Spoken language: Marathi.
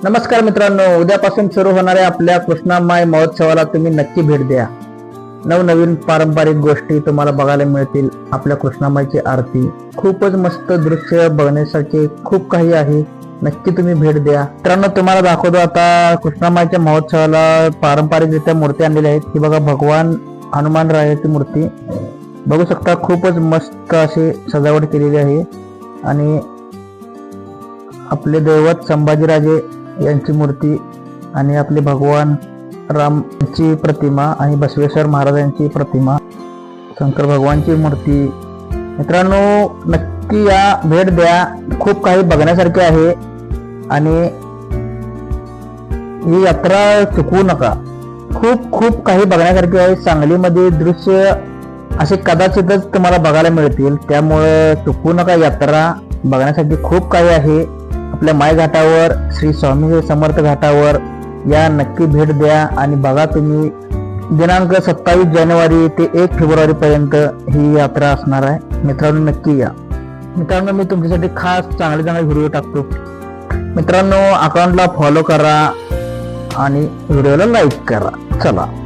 नमस्कार मित्रांनो, उद्यापासून सुरू होणाऱ्या आपल्या कृष्णामाई महोत्सवाला तुम्ही नक्की भेट द्या. नवनवीन पारंपरिक गोष्टी तुम्हाला बघायला मिळतील. आपल्या कृष्णामाईची आरती, खूपच मस्त दृश्य बघण्यासाठी खूप काही आहे. नक्की तुम्ही भेट द्या. मित्रांनो, तुम्हाला दाखवतो आता कृष्णामाईच्या महोत्सवाला पारंपरिकरित्या मूर्ती आणलेल्या आहेत. ही बघा, भगवान हनुमान रायाची मूर्ती बघू शकता. खूपच मस्त अशी सजावट केलेली आहे आणि आपले दैवत संभाजीराजे यांची मूर्ती आणि आपले भगवान रामची प्रतिमा आणि बसवेश्वर महाराजांची प्रतिमा, शंकर भगवानची मूर्ती. मित्रांनो, नक्की या भेट द्या. खूप काही बघण्यासारखे आहे आणि ही यात्रा चुकवू नका. खूप खूप काही बघण्यासारखे आहे. सांगलीमध्ये दृश्य असे कदाचितच तुम्हाला बघायला मिळतील, त्यामुळे चुकवू नका. यात्रा बघण्यासाठी खूप काही आहे. आपल्या माय घाटावर, श्री स्वामी समर्थ घाटावर या, नक्की भेट द्या आणि बघा. तुम्ही दिनांक 27 जानेवारी ते 1 फेब्रुवारी पर्यंत ही यात्रा असणार आहे. मित्रांनो, नक्की या. मित्रांनो, मी तुमच्यासाठी खास चांगले व्हिडिओ टाकतो. मित्रांनो, अकाउंटला फॉलो करा आणि व्हिडिओला लाईक करा. चला.